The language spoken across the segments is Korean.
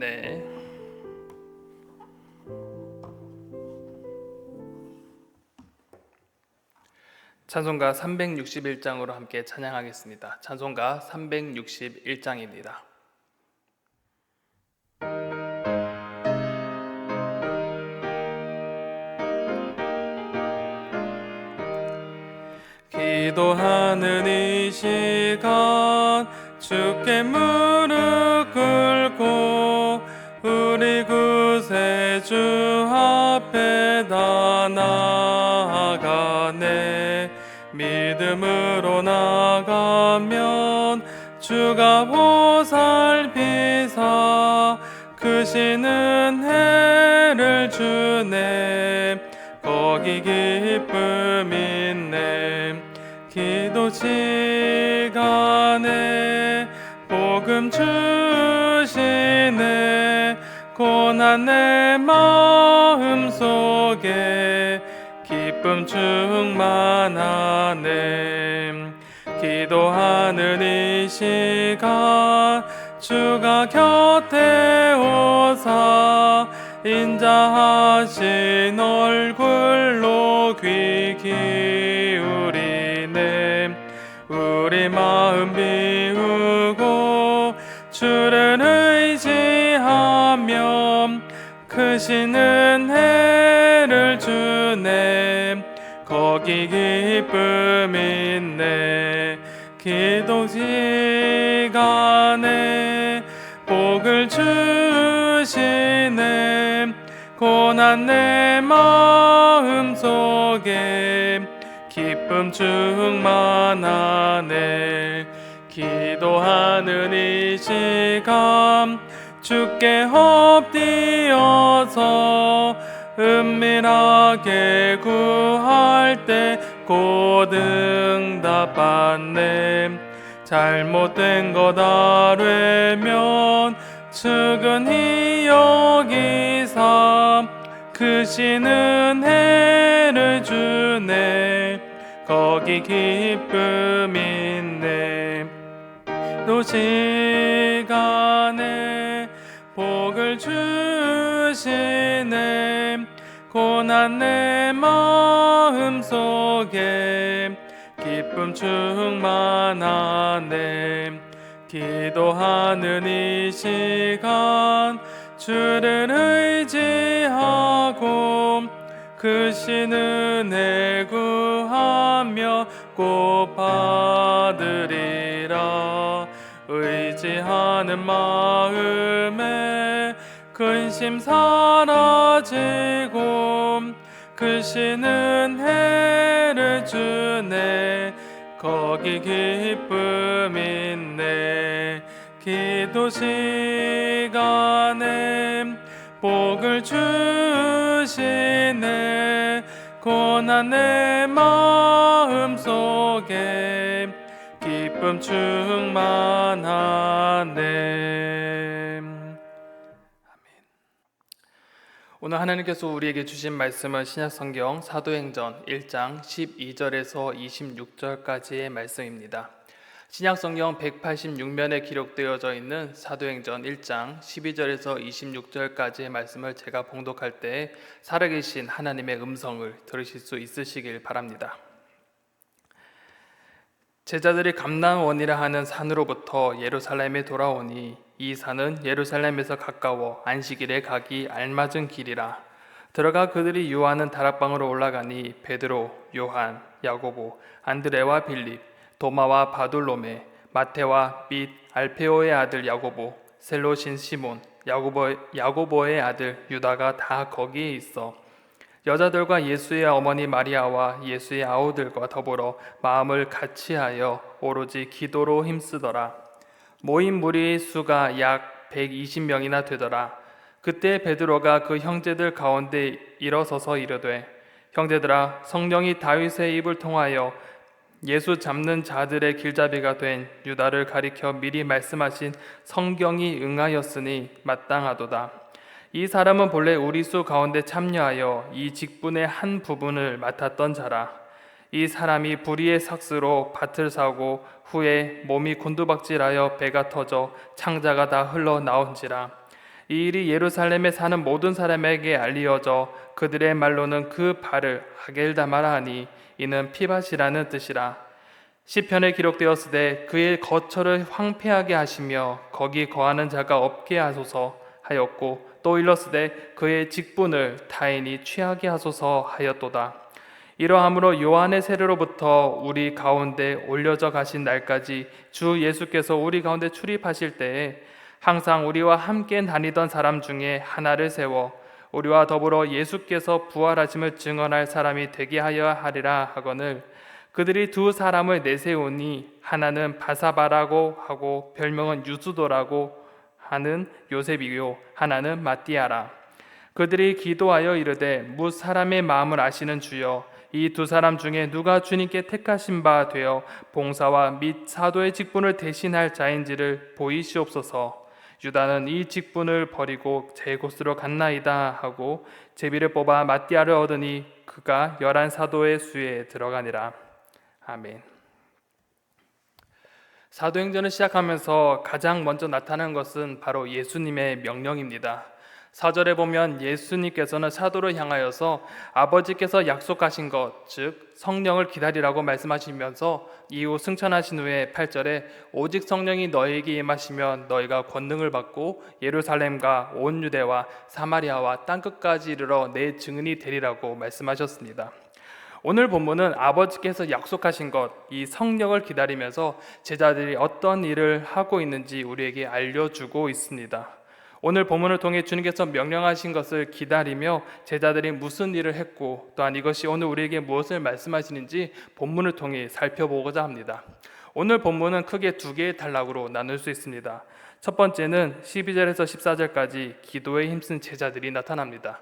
네. 찬송가 361장으로 함께 찬양하겠습니다. 찬송가 361장입니다. 기도하는 이 시간 주께 무릎 꿇고 우리 구세주 앞에 다 나아가네. 믿음으로 나가면 주가 보살피사 크신 은혜를 주네. 거기 기쁨 있네. 기도 시간에 복음 주시네. 고난 내 마음 속에 기쁨 충만하네. 기도하는 이 시간 주가 곁에 오사 인자하신 얼굴로 귀 기울이네. 우리 마음 비우고 주를 의지하며 크신 은혜를 주네. 거기 기쁨 있네. 기도 시간에 복을 주시네. 고난 내 마음 속에 기쁨 충만하네. 기도하는 이 시간 주께 엎드려서 은밀하게 구할 때 곧 응답받네. 잘못된 것 아뢰면 측은히 여기사 크신 은혜를 주네. 거기 기쁨 있네. 또 시간에 복을 주시네. 고난 내 마음 속에 기쁨 충만하네. 기도하는 이 시간 주를 의지하고 크신 은혜 구하며 꼭 받으리라. 의지하는 마음에 근심 사라지고 크신 은혜를 주네. 거기 기쁨 있네. 기도 시간에 복을 주시네. 고난 내 마음 속에 기쁨 충만하네. 오늘 하나님께서 우리에게 주신 말씀은 신약성경 사도행전 1장 12절에서 26절까지의 말씀입니다. 신약성경 186면에 기록되어져 있는 사도행전 1장 12절에서 26절까지의 말씀을 제가 봉독할 때 살아계신 하나님의 음성을 들으실 수 있으시길 바랍니다. 제자들이 감람원이라 하는 산으로부터 예루살렘에 돌아오니 이 산은 예루살렘에서 가까워 안식일에 가기 알맞은 길이라. 들어가 그들이 유하는 다락방으로 올라가니 베드로, 요한, 야고보, 안드레와 빌립, 도마와 바돌로메, 마테와 및 알페오의 아들 야고보, 셀로신 시몬, 야고보의 아들 유다가 다 거기에 있어 여자들과 예수의 어머니 마리아와 예수의 아우들과 더불어 마음을 같이하여 오로지 기도로 힘쓰더라. 모인 무리의 수가 약 120명이나 되더라. 그때 베드로가 그 형제들 가운데 일어서서 이르되 형제들아, 성령이 다윗의 입을 통하여 예수 잡는 자들의 길잡이가 된 유다를 가리켜 미리 말씀하신 성경이 응하였으니 마땅하도다. 이 사람은 본래 우리 수 가운데 참여하여 이 직분의 한 부분을 맡았던 자라. 이 사람이 불의의 삭스로 밭을 사고 후에 몸이 곤두박질하여 배가 터져 창자가 다 흘러나온지라. 이 일이 예루살렘에 사는 모든 사람에게 알리어져 그들의 말로는 그 발을 아겔다마라 하니 이는 피밭이라는 뜻이라. 시편에 기록되었으되 그의 거처를 황폐하게 하시며 거기 거하는 자가 없게 하소서 하였고, 또 일렀으되 그의 직분을 타인이 취하게 하소서 하였도다. 이러함으로 요한의 세례로부터 우리 가운데 올려져 가신 날까지 주 예수께서 우리 가운데 출입하실 때에 항상 우리와 함께 다니던 사람 중에 하나를 세워 우리와 더불어 예수께서 부활하심을 증언할 사람이 되게 하여 하리라 하거늘, 그들이 두 사람을 내세우니 하나는 바사바라고 하고 별명은 유수도라고 하는 요셉이요 하나는 마띠아라. 그들이 기도하여 이르되 무 사람의 마음을 아시는 주여, 이 두 사람 중에 누가 주님께 택하신 바 되어 봉사와 및 사도의 직분을 대신할 자인지를 보이시옵소서. 유다는 이 직분을 버리고 제 곳으로 갔나이다 하고 제비를 뽑아 마띠아를 얻으니 그가 11 사도의 수에 들어가니라. 아멘. 사도행전을 시작하면서 가장 먼저 나타난 것은 바로 예수님의 명령입니다. 4절에 보면 예수님께서는 사도를 향하여서 아버지께서 약속하신 것, 즉 성령을 기다리라고 말씀하시면서 이후 승천하신 후에 8절에 오직 성령이 너희에게 임하시면 너희가 권능을 받고 예루살렘과 온 유대와 사마리아와 땅끝까지 이르러 내 증인이 되리라고 말씀하셨습니다. 오늘 본문은 아버지께서 약속하신 것, 이 성령을 기다리면서 제자들이 어떤 일을 하고 있는지 우리에게 알려주고 있습니다. 오늘 본문을 통해 주님께서 명령하신 것을 기다리며 제자들이 무슨 일을 했고, 또한 이것이 오늘 우리에게 무엇을 말씀하시는지 본문을 통해 살펴보고자 합니다. 오늘 본문은 크게 두 개의 단락으로 나눌 수 있습니다. 첫 번째는 12절에서 14절까지 기도에 힘쓴 제자들이 나타납니다.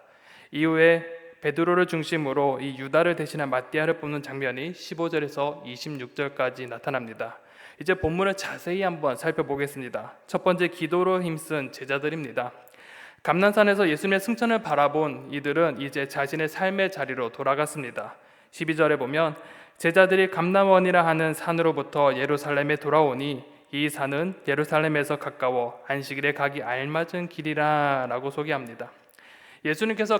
이후에 베드로를 중심으로 이 유다를 대신한 마띠아를 뽑는 장면이 15절에서 26절까지 나타납니다. 이제 본문을 자세히 한번 살펴보겠습니다. 첫 번째, 기도로 힘쓴 제자들입니다. 감난산에서 예수님의 승천을 바라본 이들은 이제 자신의 삶의 자리로 돌아갔습니다. 12절에 보면 제자들이 감람원이라 하는 산으로부터 예루살렘에 돌아오니 이 산은 예루살렘에서 가까워 안식일에 가기 알맞은 길이라 라고 소개합니다. 예수님께서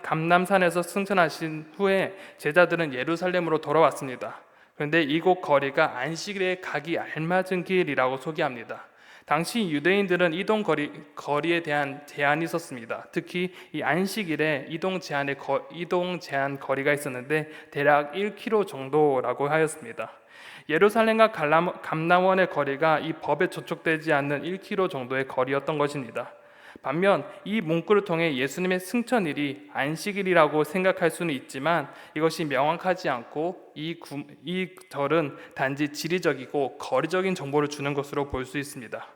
감람산에서 승천하신 후에 제자들은 예루살렘으로 돌아왔습니다. 그런데 이곳 거리가 안식일에 가기 알맞은 길이라고 소개합니다. 당시 유대인들은 이동 거리에 대한 제한이 있었습니다. 특히 이 안식일에 이동 제한 거리가 있었는데 대략 1km 정도라고 하였습니다. 예루살렘과 감람원의 거리가 이 법에 저촉되지 않는 1km 정도의 거리였던 것입니다. 반면 이 문구를 통해 예수님의 승천일이 안식일이라고 생각할 수는 있지만 이것이 명확하지 않고 이 절은 단지 지리적이고 거리적인 정보를 주는 것으로 볼 수 있습니다.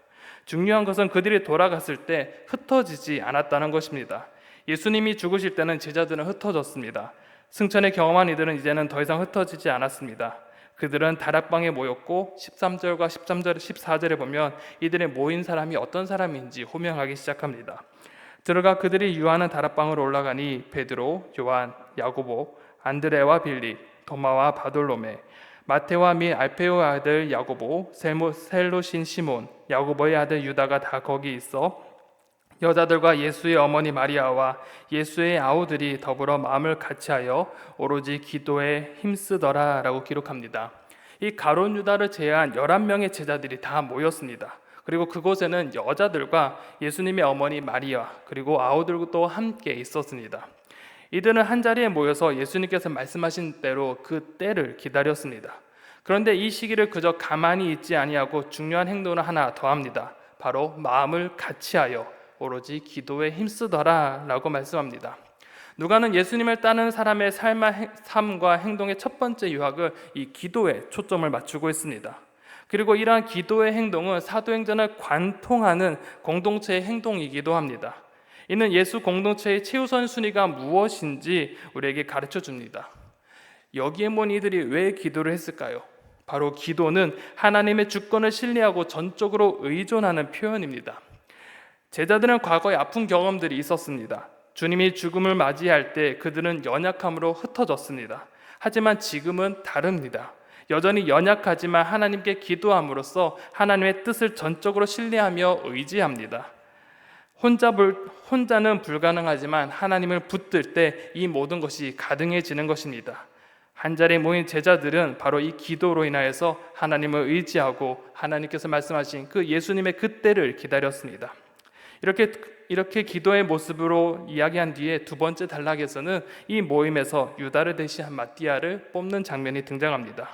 중요한 것은 그들이 돌아갔을 때 흩어지지 않았다는 것입니다. 예수님이 죽으실 때는 제자들은 흩어졌습니다. 승천을 경험한 이들은 이제는 더 이상 흩어지지 않았습니다. 그들은 다락방에 모였고 13절과 14절에 보면 이들의 모인 사람이 어떤 사람인지 호명하기 시작합니다. 들어가 그들이 유하는 다락방으로 올라가니 베드로, 요한, 야고보, 안드레와 빌립, 도마와 바돌로메, 마테와 및 알페오의 아들 야고보, 셀로신 시몬, 야고보의 아들 유다가 다 거기 있어 여자들과 예수의 어머니 마리아와 예수의 아우들이 더불어 마음을 같이하여 오로지 기도에 힘쓰더라 라고 기록합니다. 이 가룟 유다를 제외한 11명의 제자들이 다 모였습니다. 그리고 그곳에는 여자들과 예수님의 어머니 마리아 그리고 아우들도 함께 있었습니다. 이들은 한자리에 모여서 예수님께서 말씀하신 대로 그 때를 기다렸습니다. 그런데 이 시기를 그저 가만히 있지 아니하고 중요한 행동을 하나 더합니다. 바로 마음을 같이하여 오로지 기도에 힘쓰더라 라고 말씀합니다. 누가는 예수님을 따르는 사람의 삶과 행동의 첫 번째 유학을 이 기도에 초점을 맞추고 있습니다. 그리고 이러한 기도의 행동은 사도행전을 관통하는 공동체의 행동이기도 합니다. 이는 예수 공동체의 최우선 순위가 무엇인지 우리에게 가르쳐 줍니다. 여기에 모인 이들이 왜 기도를 했을까요? 바로 기도는 하나님의 주권을 신뢰하고 전적으로 의존하는 표현입니다. 제자들은 과거에 아픈 경험들이 있었습니다. 주님이 죽음을 맞이할 때 그들은 연약함으로 흩어졌습니다. 하지만 지금은 다릅니다. 여전히 연약하지만 하나님께 기도함으로써 하나님의 뜻을 전적으로 신뢰하며 의지합니다. 혼자는 불가능하지만 하나님을 붙들 때 이 모든 것이 가능해지는 것입니다. 한 자리에 모인 제자들은 바로 이 기도로 인하여서 하나님을 의지하고 하나님께서 말씀하신 그 예수님의 그때를 기다렸습니다. 이렇게 기도의 모습으로 이야기한 뒤에 두 번째 단락에서는 이 모임에서 유다를 대신한 마띠아를 뽑는 장면이 등장합니다.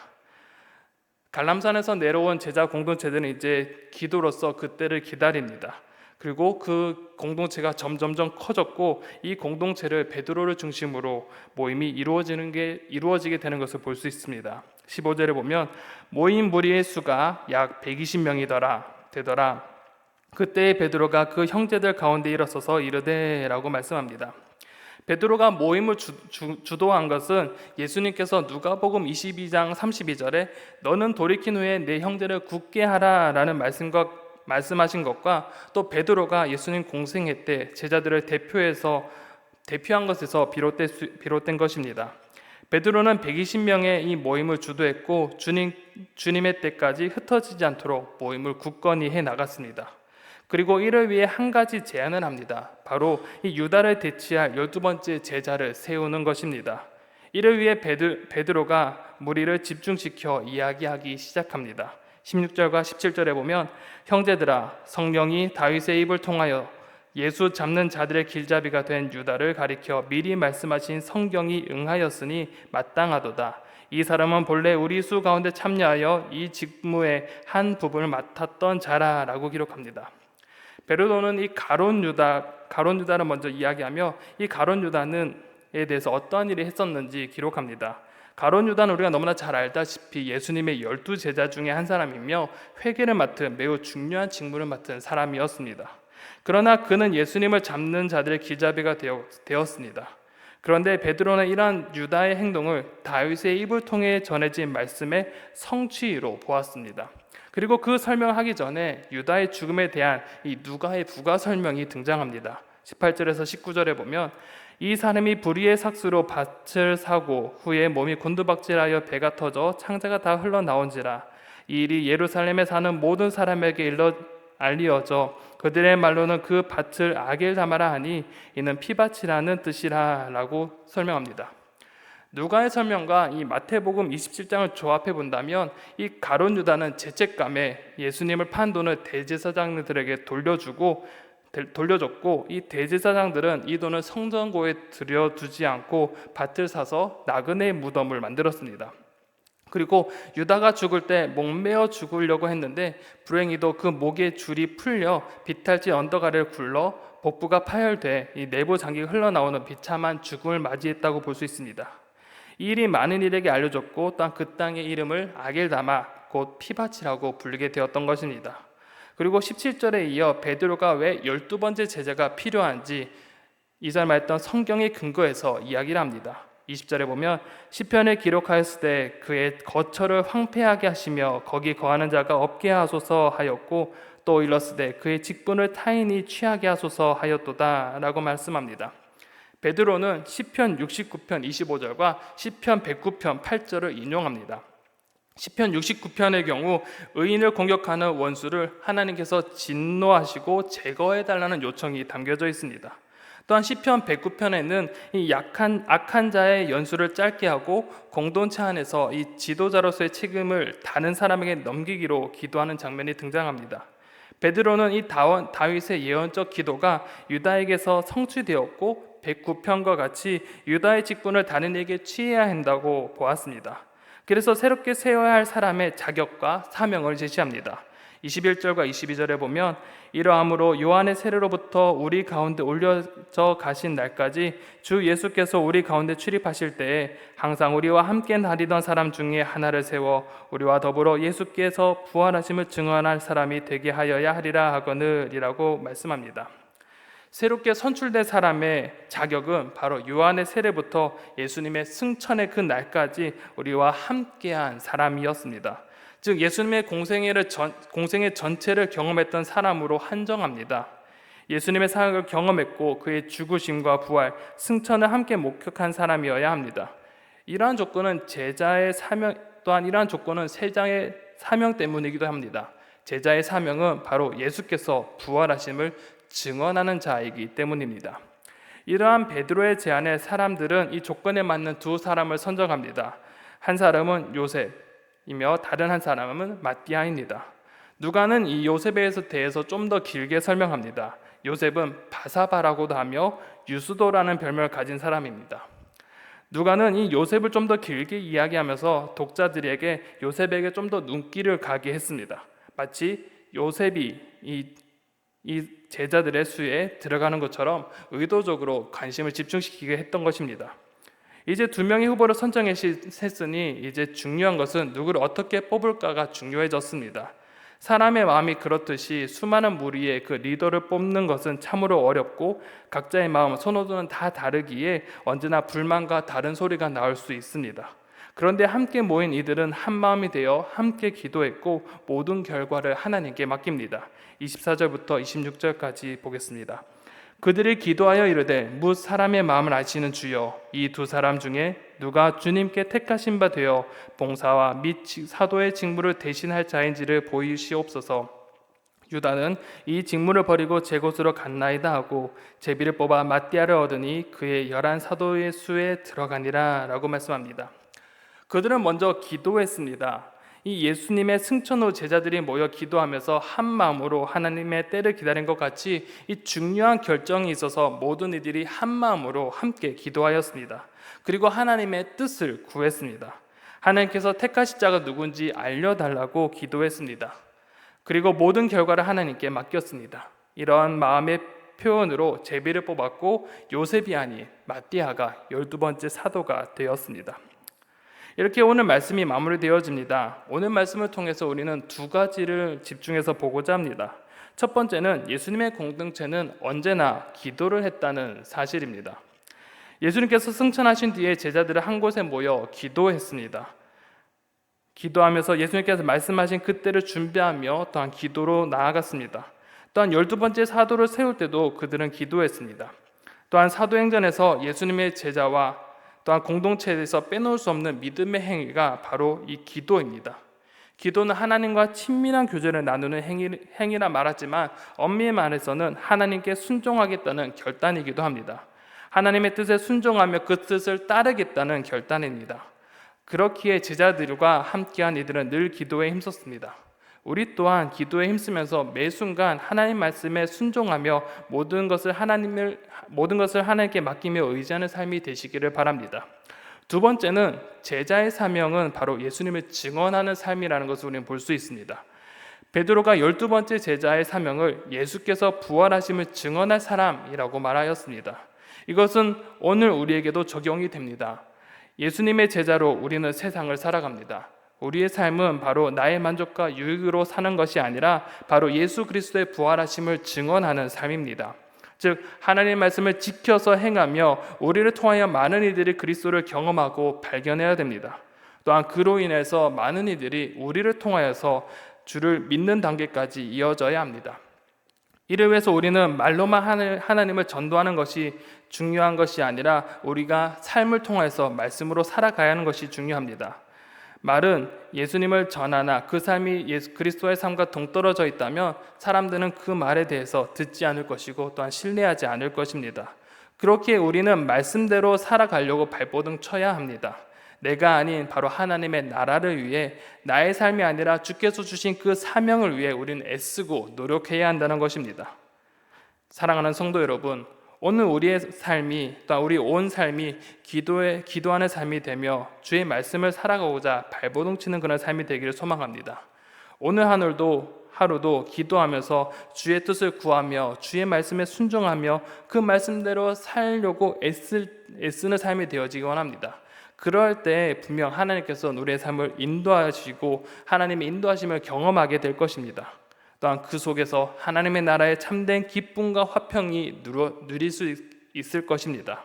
갈람산에서 내려온 제자 공동체들은 이제 기도로서 그때를 기다립니다. 그리고 그 공동체가 점점점 커졌고 이 공동체를 베드로를 중심으로 모임이 이루어지게 되는 것을 볼 수 있습니다. 15절에 보면 모인 무리의 수가 약 120명이더라 되더라. 그때 베드로가 그 형제들 가운데 일어서서 이르되 라고 말씀합니다. 베드로가 모임을 주도한 것은 예수님께서 누가복음 22장 32절에 너는 돌이킨 후에 내 형제를 굳게 하라 라는 말씀하신 것과 또 베드로가 예수님 공생애 때 제자들을 대표한 것에서 비롯된 것입니다. 베드로는 120명의 이 모임을 주도했고 주님의 때까지 흩어지지 않도록 모임을 굳건히 해나갔습니다. 그리고 이를 위해 한 가지 제안을 합니다. 바로 이 유다를 대치할 12번째 제자를 세우는 것입니다. 이를 위해 베드로가 무리를 집중시켜 이야기하기 시작합니다. 16절과 17절에 보면 형제들아 성령이 다윗의 입을 통하여 예수 잡는 자들의 길잡이가 된 유다를 가리켜 미리 말씀하신 성경이 응하였으니 마땅하도다. 이 사람은 본래 우리 수 가운데 참여하여 이 직무의 한 부분을 맡았던 자라라고 기록합니다. 베드로는 이 가룟 유다를 먼저 이야기하며 이 가룟 유다는에 대해서 어떠한 일이 했었는지 기록합니다. 가룟 유다는 우리가 너무나 잘 알다시피 예수님의 12제자 중에 한 사람이며 회개를 맡은 매우 중요한 직무를 맡은 사람이었습니다. 그러나 그는 예수님을 잡는 자들의 길잡이가 되었습니다. 그런데 베드로는 이러한 유다의 행동을 다윗의 입을 통해 전해진 말씀의 성취로 보았습니다. 그리고 그 설명을 하기 전에 유다의 죽음에 대한 이 누가의 부가 설명이 등장합니다. 18절에서 19절에 보면 이 사람이 불의의 삭수로 밭을 사고 후에 몸이 곤두박질하여 배가 터져 창자가 다 흘러나온지라. 이 일이 예루살렘에 사는 모든 사람에게 알리어져 그들의 말로는 그 밭을 아겔다마라 하니 이는 피밭이라는 뜻이라 라고 설명합니다. 누가의 설명과 이 마태복음 27장을 조합해 본다면 이 가룟 유다는 죄책감에 예수님을 판 돈을 대제사장들에게 돌려줬고 이 대제사장들은 이 돈을 성전고에 들여두지 않고 밭을 사서 나그네 무덤을 만들었습니다. 그리고 유다가 죽을 때 목매어 죽으려고 했는데 불행히도 그 목의 줄이 풀려 비탈지 언덕 아래를 굴러 복부가 파열돼 이 내부 장기가 흘러나오는 비참한 죽음을 맞이했다고 볼 수 있습니다. 이 일이 많은 이에게 알려졌고 또한 그 땅의 이름을 아겔다마 곧 피밭이라고 부르게 되었던 것입니다. 그리고 17절에 이어 베드로가 왜 12번째 제자가 필요한지 이전 말했던 성경의 근거에서 이야기를 합니다. 20절에 보면 시편에 기록하였을 때 그의 거처를 황폐하게 하시며 거기 거하는 자가 없게 하소서 하였고 또 일렀으되 그의 직분을 타인이 취하게 하소서 하였도다 라고 말씀합니다. 베드로는 시편 69편 25절과 시편 109편 8절을 인용합니다. 시편 69편의 경우 의인을 공격하는 원수를 하나님께서 진노하시고 제거해달라는 요청이 담겨져 있습니다. 또한 시편 109편에는 이 악한 자의 연수를 짧게 하고 공동체 안에서 이 지도자로서의 책임을 다른 사람에게 넘기기로 기도하는 장면이 등장합니다. 베드로는 이 다윗의 예언적 기도가 유다에게서 성취되었고 109편과 같이 유다의 직분을 다른 이에게 취해야 한다고 보았습니다. 그래서 새롭게 세워야 할 사람의 자격과 사명을 제시합니다. 21절과 22절에 보면 이러함으로 요한의 세례로부터 우리 가운데 올려져 가신 날까지 주 예수께서 우리 가운데 출입하실 때에 항상 우리와 함께 다니던 사람 중에 하나를 세워 우리와 더불어 예수께서 부활하심을 증언할 사람이 되게 하여야 하리라 하거늘이라고 말씀합니다. 새롭게 선출된 사람의 자격은 바로 요한의 세례부터 예수님의 승천의 그 날까지 우리와 함께한 사람이었습니다. 즉 예수님의 공생의 전체를 경험했던 사람으로 한정합니다. 예수님의 사역을 경험했고 그의 죽으심과 부활, 승천을 함께 목격한 사람이어야 합니다. 이러한 조건은 제자의 사명 또한 이러한 조건은 세자의 사명 때문이기도 합니다. 제자의 사명은 바로 예수께서 부활하심을 증언하는 자이기 때문입니다. 이러한 베드로의 제안에 사람들은 이 조건에 맞는 두 사람을 선정합니다. 한 사람은 요셉이며 다른 한 사람은 마띠아입니다. 누가는 이 요셉에 대해서 좀 더 길게 설명합니다. 요셉은 바사바라고도 하며 유스도라는 별명을 가진 사람입니다. 누가는 이 요셉을 좀 더 길게 이야기하면서 독자들에게 요셉에게 좀 더 눈길을 가게 했습니다. 마치 요셉이 이 제자들의 수에 들어가는 것처럼 의도적으로 관심을 집중시키게 했던 것입니다. 이제 두 명의 후보를 선정했으니 이제 중요한 것은 누구를 어떻게 뽑을까가 중요해졌습니다. 사람의 마음이 그렇듯이 수많은 무리의 그 리더를 뽑는 것은 참으로 어렵고 각자의 마음, 선호도는 다 다르기에 언제나 불만과 다른 소리가 나올 수 있습니다. 그런데 함께 모인 이들은 한 마음이 되어 함께 기도했고 모든 결과를 하나님께 맡깁니다. 24절부터 26절까지 보겠습니다. 그들이 기도하여 이르되 뭇 사람의 마음을 아시는 주여, 이 두 사람 중에 누가 주님께 택하신 바 되어 봉사와 및 사도의 직무를 대신할 자인지를 보이시옵소서. 유다는 이 직무를 버리고 제 곳으로 갔나이다 하고 제비를 뽑아 마띠아를 얻으니 그의 11 사도의 수에 들어가니라 라고 말씀합니다. 그들은 먼저 기도했습니다. 이 예수님의 승천 후 제자들이 모여 기도하면서 한 마음으로 하나님의 때를 기다린 것 같이 이 중요한 결정이 있어서 모든 이들이 한 마음으로 함께 기도하였습니다. 그리고 하나님의 뜻을 구했습니다. 하나님께서 택하신 자가 누군지 알려달라고 기도했습니다. 그리고 모든 결과를 하나님께 맡겼습니다. 이러한 마음의 표현으로 제비를 뽑았고 요셉이 아닌 마띠아가 12번째 사도가 되었습니다. 이렇게 오늘 말씀이 마무리되어집니다. 오늘 말씀을 통해서 우리는 두 가지를 집중해서 보고자 합니다. 첫 번째는 예수님의 공동체는 언제나 기도를 했다는 사실입니다. 예수님께서 승천하신 뒤에 제자들은 한 곳에 모여 기도했습니다. 기도하면서 예수님께서 말씀하신 그때를 준비하며 또한 기도로 나아갔습니다. 또한 12번째 사도를 세울 때도 그들은 기도했습니다. 또한 사도행전에서 예수님의 제자와 또한 공동체에서 빼놓을 수 없는 믿음의 행위가 바로 이 기도입니다. 기도는 하나님과 친밀한 교제를 나누는 행위라 말하지만 엄밀히 말해서는 하나님께 순종하겠다는 결단이기도 합니다. 하나님의 뜻에 순종하며 그 뜻을 따르겠다는 결단입니다. 그렇기에 제자들과 함께한 이들은 늘 기도에 힘썼습니다. 우리 또한 기도에 힘쓰면서 매 순간 하나님 말씀에 순종하며 모든 것을 하나님께 맡기며 의지하는 삶이 되시기를 바랍니다. 두 번째는 제자의 사명은 바로 예수님을 증언하는 삶이라는 것을 우리는 볼 수 있습니다. 베드로가 12번째 제자의 사명을 예수께서 부활하심을 증언할 사람이라고 말하였습니다. 이것은 오늘 우리에게도 적용이 됩니다. 예수님의 제자로 우리는 세상을 살아갑니다. 우리의 삶은 바로 나의 만족과 유익으로 사는 것이 아니라 바로 예수 그리스도의 부활하심을 증언하는 삶입니다. 즉 하나님의 말씀을 지켜서 행하며 우리를 통하여 많은 이들이 그리스도를 경험하고 발견해야 됩니다. 또한 그로 인해서 많은 이들이 우리를 통하여서 주를 믿는 단계까지 이어져야 합니다. 이를 위해서 우리는 말로만 하나님을 전도하는 것이 중요한 것이 아니라 우리가 삶을 통해서 말씀으로 살아가야 하는 것이 중요합니다. 말은 예수님을 전하나 그 삶이 그리스도의 삶과 동떨어져 있다면 사람들은 그 말에 대해서 듣지 않을 것이고 또한 신뢰하지 않을 것입니다. 그렇게 우리는 말씀대로 살아가려고 발버둥 쳐야 합니다. 내가 아닌 바로 하나님의 나라를 위해 나의 삶이 아니라 주께서 주신 그 사명을 위해 우리는 애쓰고 노력해야 한다는 것입니다. 사랑하는 성도 여러분, 오늘 우리의 삶이 또 우리 온 삶이 기도하는 삶이 되며 주의 말씀을 살아가고자 발버둥 치는 그런 삶이 되기를 소망합니다. 오늘 하루도 기도하면서 주의 뜻을 구하며 주의 말씀에 순종하며 그 말씀대로 살려고 애쓰는 삶이 되어지기 원합니다. 그럴 때 분명 하나님께서 우리의 삶을 인도하시고 하나님의 인도하심을 경험하게 될 것입니다. 또한 그 속에서 하나님의 나라의 참된 기쁨과 화평이 누릴 수 있을 것입니다.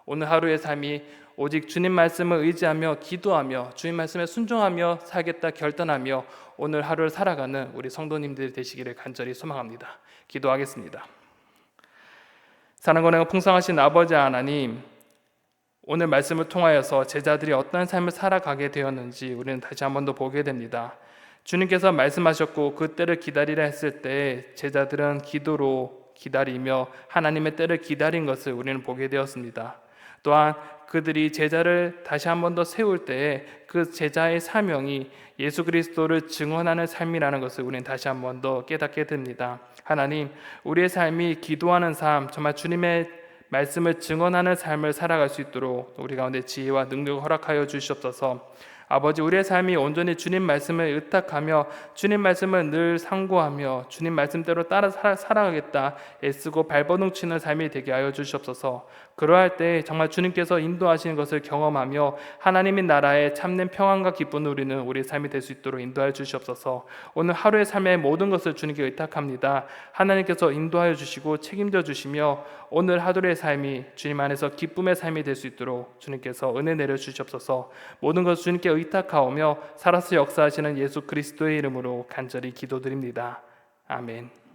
오늘 하루의 삶이 오직 주님 말씀을 의지하며 기도하며 주님 말씀에 순종하며 살겠다 결단하며 오늘 하루를 살아가는 우리 성도님들이 되시기를 간절히 소망합니다. 기도하겠습니다. 사랑과 은혜가 풍성하신 아버지 하나님, 오늘 말씀을 통하여서 제자들이 어떤 삶을 살아가게 되었는지 우리는 다시 한 번 더 보게 됩니다. 주님께서 말씀하셨고 그때를 기다리라 했을 때 제자들은 기다리며 하나님의 때를 기다린 것을 우리는 보게 되었습니다. 또한 그들이 제자를 다시 한 번 더 세울 때에 그 제자의 사명이 예수 그리스도를 증언하는 삶이라는 것을 우리는 다시 한 번 더 깨닫게 됩니다. 하나님, 우리의 삶이 기도하는 삶, 정말 주님의 말씀을 증언하는 삶을 살아갈 수 있도록 우리 가운데 지혜와 능력을 허락하여 주시옵소서. 아버지, 우리의 삶이 온전히 주님 말씀을 의탁하며 주님 말씀을 늘 상고하며 주님 말씀대로 따라 살아가겠다 애쓰고 발버둥 치는 삶이 되게 하여 주시옵소서. 그러할 때 정말 주님께서 인도하시는 것을 경험하며 하나님의 나라의 참된 평안과 기쁨을 누리는 우리의 삶이 될 수 있도록 인도하여 주시옵소서. 오늘 하루의 삶의 모든 것을 주님께 의탁합니다. 하나님께서 인도하여 주시고 책임져 주시며 오늘 하루의 삶이 주님 안에서 기쁨의 삶이 될 수 있도록 주님께서 은혜 내려 주시옵소서. 모든 것을 주님께 의탁하오며 살아서 역사하시는 예수 그리스도의 이름으로 간절히 기도드립니다. 아멘.